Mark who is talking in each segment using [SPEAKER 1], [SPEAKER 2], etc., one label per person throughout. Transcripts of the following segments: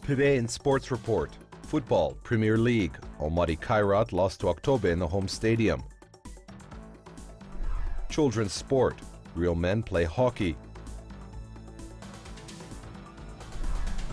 [SPEAKER 1] Today in Sports Report, Football, Premier League, Almaty Kairat lost to Aktobe in the home stadium. Children's sport, real men play hockey.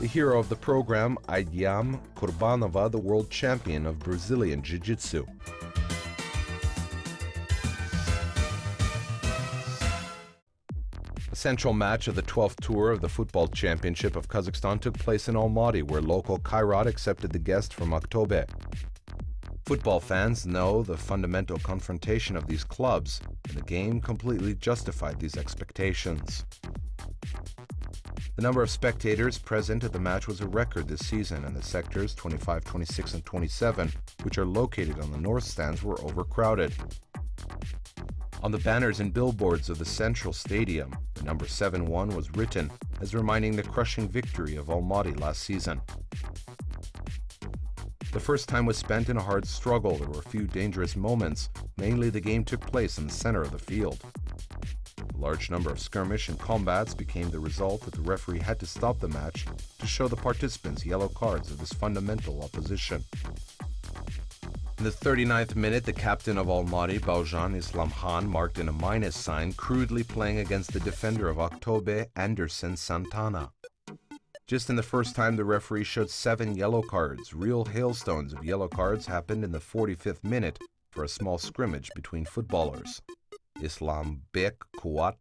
[SPEAKER 1] The hero of the program, Aidyam Kurbanova, the world champion of Brazilian jiu-jitsu. The central match of the 12th tour of the Football Championship of Kazakhstan took place in Almaty, where local Kairat accepted the guest from Aktobe. Football fans know the fundamental confrontation of these clubs, and the game completely justified these expectations. The number of spectators present at the match was a record this season, and the sectors 25, 26, and 27, which are located on the north stands, were overcrowded. On the banners and billboards of the central stadium, the number 7-1 was written as reminding the crushing victory of Almaty last season. The first time was spent in a hard struggle. There were a few dangerous moments. Mainly the game took place in the center of the field. A large number of skirmish and combats became the result that the referee had to stop the match to show the participants yellow cards of this fundamental opposition. In the 39th minute, the captain of Almaty, Baujan Islam Khan, marked in a minus sign, crudely playing against the defender of Aktobe, Anderson Santana. Just in the first time, the referee showed 7 yellow cards. Real hailstones of yellow cards happened in the 45th minute for a small scrimmage between footballers. Islam Bek Kuat,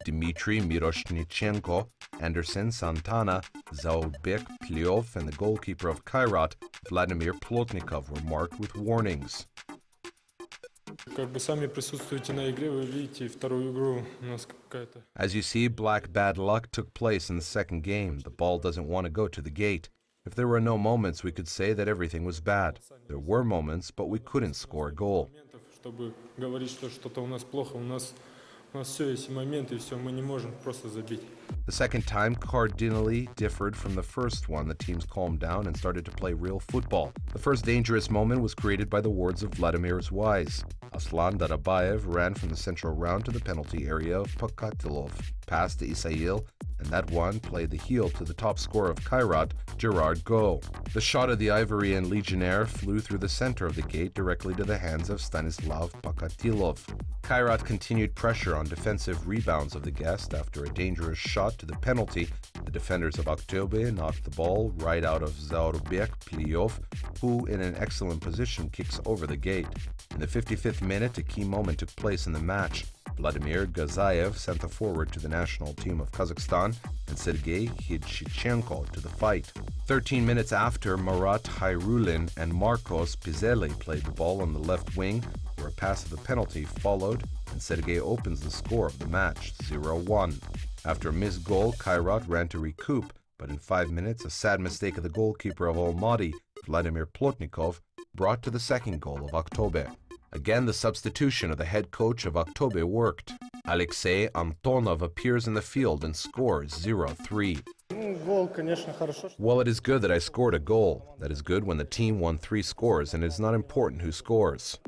[SPEAKER 1] Dmitry Miroshnichenko, Anderson Santana, Zaubek Pliov, and the goalkeeper of Kairat, Vladimir Plotnikov, were marked with warnings. As you see, black bad luck took place in the second game. The ball doesn't want to go to the gate. If there were no moments, we could say that everything was bad. There were moments, but we couldn't score a goal. The second time cardinally differed from the first one. The teams calmed down and started to play real football. The first dangerous moment was created by the words of Vladimir's wise. Aslan Darabayev ran from the central round to the penalty area of Pokatilov, passed to Isail, and that one played the heel to the top scorer of Kairat, Gerard Go. The shot of the Ivorian legionnaire flew through the center of the gate directly to the hands of Stanislav Pokatilov. Kairat continued pressure on defensive rebounds of the guest. After a dangerous shot to the penalty, the defenders of Aktobe knocked the ball right out of Zaubek Pliov, who, in an excellent position, kicks over the gate. In the 55th minute, a key moment took place in the match. Vladimir Gazayev sent the forward to the national team of Kazakhstan and Sergei Hidshichenko to the fight. 13 minutes after, Marat Hayrulin and Marcos Pizzelli played the ball on the left wing, where a pass of the penalty followed, and Sergei opens the score of the match, 0-1. After a missed goal, Kairat ran to recoup, but in 5 minutes, a sad mistake of the goalkeeper of Almaty, Vladimir Plotnikov, brought to the second goal of Aktobe. Again, the substitution of the head coach of Aktobe worked. Alexei Antonov appears in the field and scores 0-3. Well, it is good that I scored a goal. That is good when the team won 3 scores, and it is not important who scores.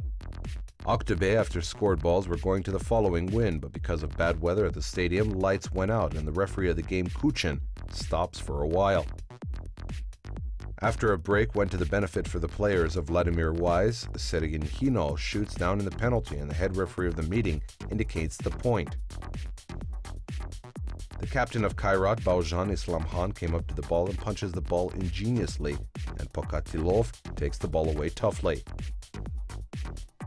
[SPEAKER 1] Aktobe, after scored balls, were going to the following win, but because of bad weather at the stadium, lights went out, and the referee of the game, Kuchin, stops for a while. After a break went to the benefit for the players of Vladimir Wise, Sergin Hino shoots down in the penalty, and the head referee of the meeting indicates the point. The captain of Kairat, Baujan Islam Khan, came up to the ball and punches the ball ingeniously, and Pokatilov takes the ball away toughly.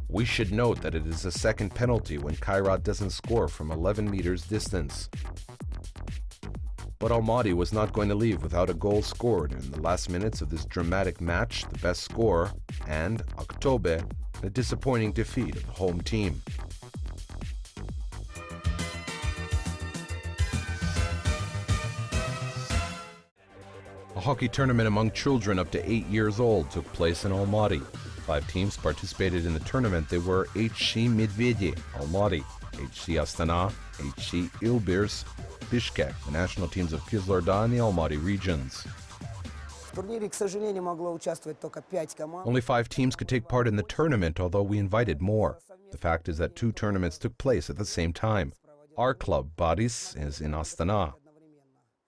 [SPEAKER 1] We should note that it is a second penalty when Kairat doesn't score from 11 meters distance. But Almaty was not going to leave without a goal scored, and in the last minutes of this dramatic match, the best scorer, and Aktobe, a disappointing defeat of the home team. A hockey tournament among children up to 8 years old took place in Almaty. 5 teams participated in the tournament. They were HC Medvedi, Almaty, HC Astana, HC Ilbirs, Bishkek, the national teams of Kizlyarda and the Almaty regions. Only 5 teams could take part in the tournament, although we invited more. The fact is that 2 tournaments took place at the same time. Our club, Baris, is in Astana.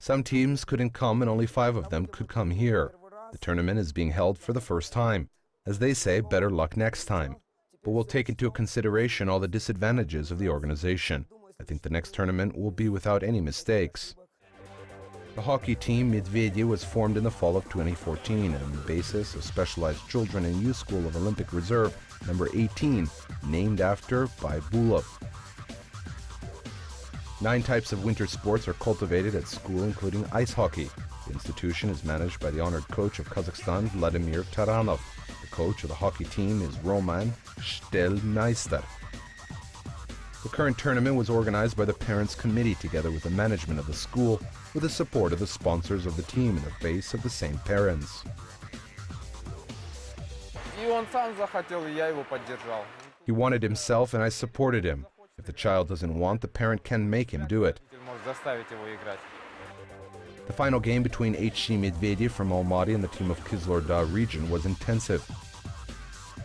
[SPEAKER 1] Some teams couldn't come and only 5 of them could come here. The tournament is being held for the first time. As they say, better luck next time. But we'll take into consideration all the disadvantages of the organization. I think the next tournament will be without any mistakes. The hockey team Medvedye was formed in the fall of 2014 on the basis of Specialized Children and Youth School of Olympic Reserve number 18, named after Baibulov. 9 types of winter sports are cultivated at school, including ice hockey. The institution is managed by the honored coach of Kazakhstan, Vladimir Taranov. The coach of the hockey team is Roman Shtelmeister. The current tournament was organized by the Parents' Committee together with the management of the school, with the support of the sponsors of the team in the face of the same parents. He wanted himself and I supported him. If the child doesn't want, the parent can make him do it. The final game between HC Medvedye from Almaty and the team of Kizlyarda region was intensive.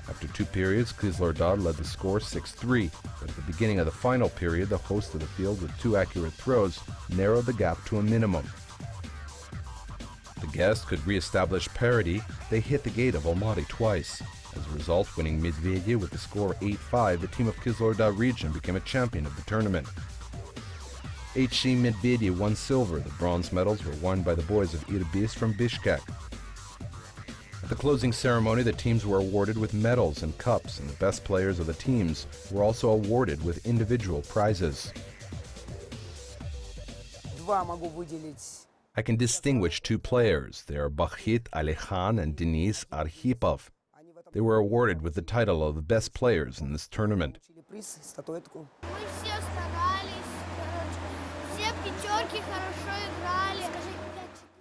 [SPEAKER 1] After 2 periods, Kizlyarda led the score 6-3, but at the beginning of the final period, the host of the field with 2 accurate throws narrowed the gap to a minimum. The guests could re-establish parity. They hit the gate of Almaty twice. As a result, winning Medvedye with the score 8-5, the team of Kizlyarda region became a champion of the tournament. HC Medvedye won silver. The bronze medals were won by the boys of Irbis from Bishkek. At the closing ceremony, the teams were awarded with medals and cups, and the best players of the teams were also awarded with individual prizes. I can distinguish 2 players. They are Bakhit Alikhan and Denis Arkhipov. They were awarded with the title of the best players in this tournament.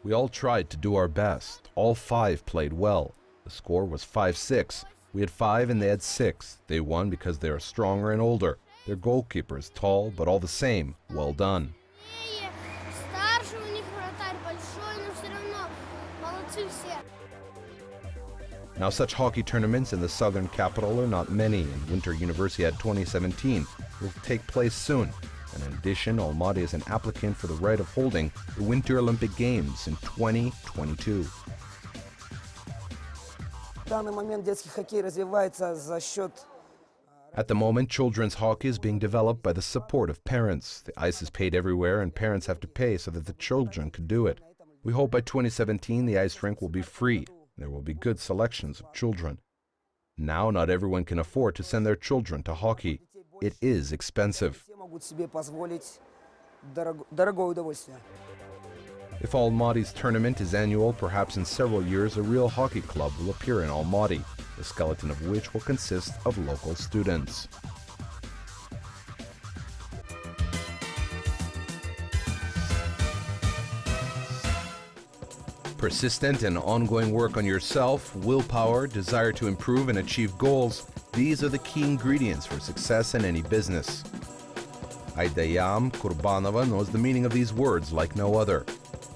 [SPEAKER 1] We all tried to do our best. All 5 played well. The score was 5-6. We had 5 and they had 6. They won because they are stronger and older. Their goalkeeper is tall, but all the same, well done. Now, such hockey tournaments in the southern capital are not many, and Winter Universiade 2017 will take place soon. And in addition, Almaty is an applicant for the right of holding the Winter Olympic Games in 2022. At the moment, children's hockey is being developed by the support of parents. The ice is paid everywhere, and parents have to pay so that the children can do it. We hope by 2017 the ice rink will be free. There will be good selections of children. Now, not everyone can afford to send their children to hockey. It is expensive. If Almaty's tournament is annual, perhaps in several years a real hockey club will appear in Almaty, the skeleton of which will consist of local students. Persistent and ongoing work on yourself, willpower, desire to improve and achieve goals, these are the key ingredients for success in any business. Aidyam Kurbanova knows the meaning of these words like no other.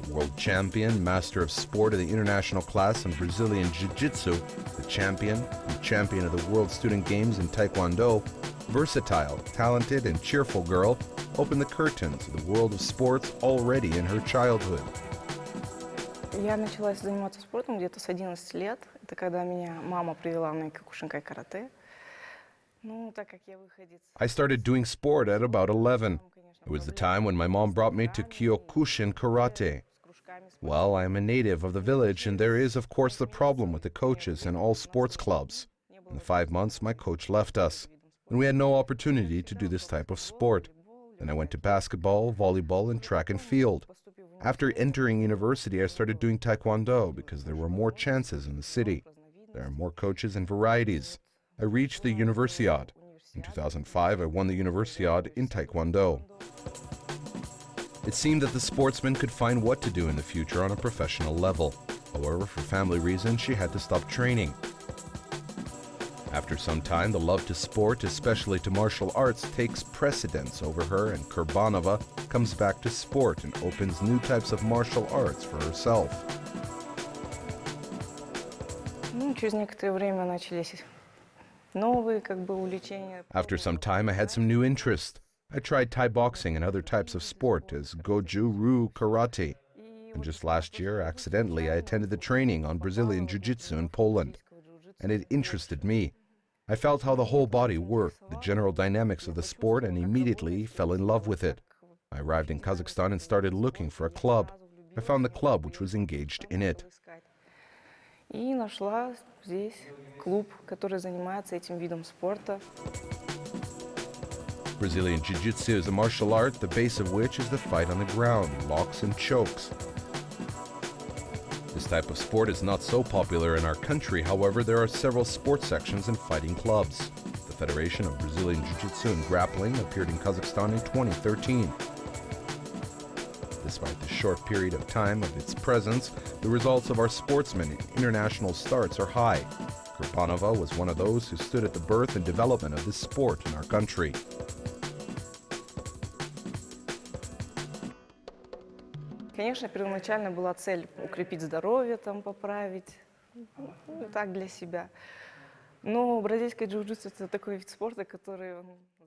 [SPEAKER 1] World champion, master of sport of the international class in Brazilian jiu-jitsu, the champion and champion of the World Student Games in Taekwondo, versatile, talented and cheerful girl, opened the curtain to the world of sports already in her childhood.
[SPEAKER 2] Я начала заниматься спортом где-то с 11 лет. Это когда меня мама привела на карате.
[SPEAKER 1] I started doing sport at about 11. It was the time when my mom brought me to Kyokushin karate. Well, I am a native of the village, and there is, of course, the problem with the coaches in all sports clubs. In the 5 months, my coach left us, and we had no opportunity to do this type of sport. Then I went to basketball, volleyball, and track and field. After entering university, I started doing Taekwondo because there were more chances in the city. There are more coaches and varieties. I reached the Universiade. In 2005, I won the Universiade in Taekwondo. It seemed that the sportsman could find what to do in the future on a professional level. However, for family reasons, she had to stop training. After some time, the love to sport, especially to martial arts, takes precedence over her, and Kurbanova comes back to sport and opens new types of martial arts for herself. After some time, I had some new interest. I tried Thai boxing and other types of sport as Goju Ryu Karate. And just last year, accidentally, I attended the training on Brazilian jiu-jitsu in Poland, and it interested me. I felt how the whole body worked, the general dynamics of the sport, and immediately fell in love with it. I arrived in Kazakhstan and started looking for a club. I found the club which was engaged in it.
[SPEAKER 2] И нашла здесь клуб, который занимается этим видом спорта.
[SPEAKER 1] Brazilian Jiu-Jitsu is a martial art, the base of which is the fight on the ground, locks and chokes. This type of sport is not so popular in our country, however, there are several sports sections and fighting clubs. The Federation of Brazilian Jiu-Jitsu and Grappling appeared in Kazakhstan in 2013. Despite the short period of time of its presence, the results of our sportsmen in international starts are high. Kurbanova was one of those who stood at the birth and development of this sport in our country.
[SPEAKER 2] Конечно, первоначально была цель укрепить здоровье, там, поправить, так для себя. Но бразильское джиу-джитсу это такой вид спорта, который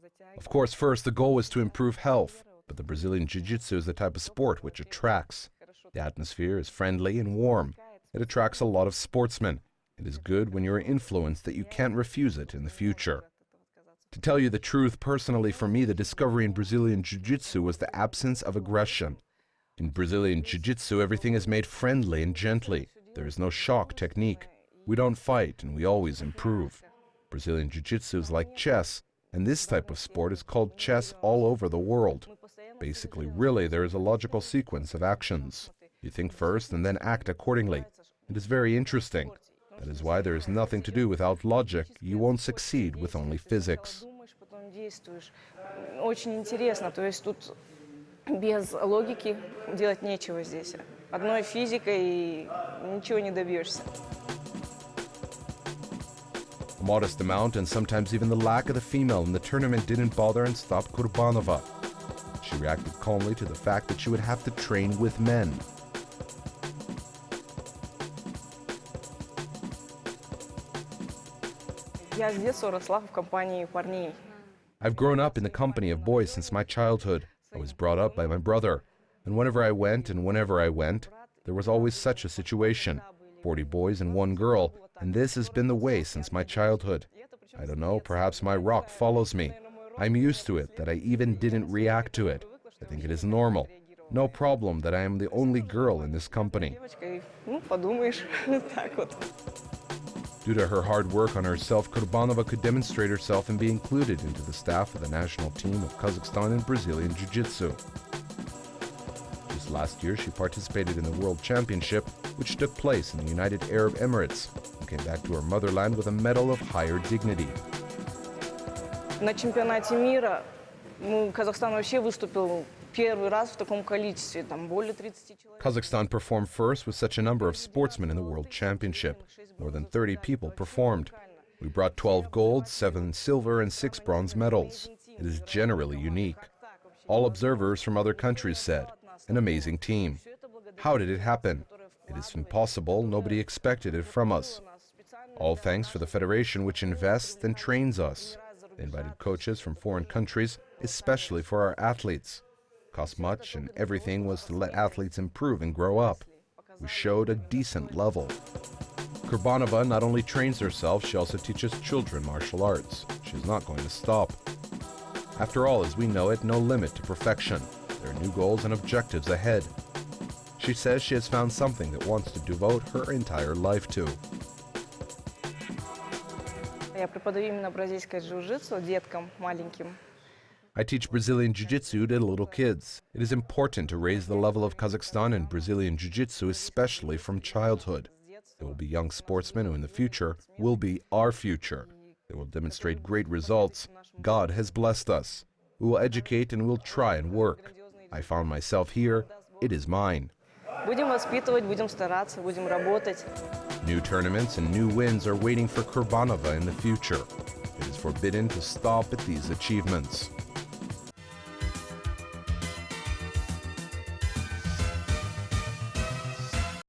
[SPEAKER 2] затягивает.
[SPEAKER 1] Of course, first the goal was to improve health, but the Brazilian Jiu-Jitsu is the type of sport which attracts. The atmosphere is friendly and warm. It attracts a lot of sportsmen. It is good when you're influenced that you can't refuse it in the future. To tell you the truth, personally for me, the discovery in Brazilian Jiu-Jitsu was the absence of aggression. In Brazilian Jiu-Jitsu, everything is made friendly and gently. There is no shock technique. We don't fight, and we always improve. Brazilian Jiu-Jitsu is like chess, and this type of sport is called chess all over the world. Basically, really, there is a logical sequence of actions. You think first and then act accordingly. It is very interesting. That is why there is nothing to do without logic. You won't succeed with only physics.
[SPEAKER 2] Очень интересно, то есть тут без логики делать нечего здесь. Одной физикой и ничего не добьешься.
[SPEAKER 1] A modest amount and sometimes even the lack of the female in the tournament didn't bother and stop Kurbanova. She reacted calmly to the fact that she would have to train with men.
[SPEAKER 2] Я с детства росла в компании парней.
[SPEAKER 1] I've grown up in the company of boys since my childhood. I was brought up by my brother, and whenever I went, there was always such a situation. 40 boys and 1 girl, and this has been the way since my childhood. I don't know, perhaps my rock follows me. I'm used to it, that I even didn't react to it. I think it is normal. No problem that I am the only girl in this company.
[SPEAKER 2] Ну, подумаешь, так вот.
[SPEAKER 1] Due to her hard work on herself, Kurbanova could demonstrate herself and be included into the staff of the national team of Kazakhstan in Brazilian Jiu-Jitsu. Just last year, she participated in the World Championship, which took place in the United Arab Emirates, and came back to her motherland with a medal of higher dignity.
[SPEAKER 2] На чемпионате мира Казахстан вообще выступил первый раз в таком количестве, там более 30 человек.
[SPEAKER 1] Kazakhstan performed first with such a number of sportsmen in the World Championship. More than 30 people performed. We brought 12 gold, 7 silver, and 6 bronze medals. It is generally unique. All observers from other countries said, an amazing team. How did it happen? It is impossible, nobody expected it from us. All thanks for the federation which invests and trains us. They invited coaches from foreign countries, especially for our athletes. Cost much, and everything was to let athletes improve and grow up. We showed a decent level. Kurbanova not only trains herself, she also teaches children martial arts. She's not going to stop. After all, as we know it, no limit to perfection. There are new goals and objectives ahead. She says she has found something that wants to devote her entire life to.
[SPEAKER 2] Я преподаю именно бразильское джиу-джитсу деткам маленьким.
[SPEAKER 1] I teach Brazilian Jiu-Jitsu to little kids. It is important to raise the level of Kazakhstan and Brazilian Jiu-Jitsu, especially from childhood. There will be young sportsmen who in the future will be our future. They will demonstrate great results. God has blessed us. We will educate and we'll try and work. I found myself here. It is mine.
[SPEAKER 2] Будем воспитывать, будем стараться, будем работать.
[SPEAKER 1] New tournaments and new wins are waiting for Kurbanova in the future. It is forbidden to stop at these achievements.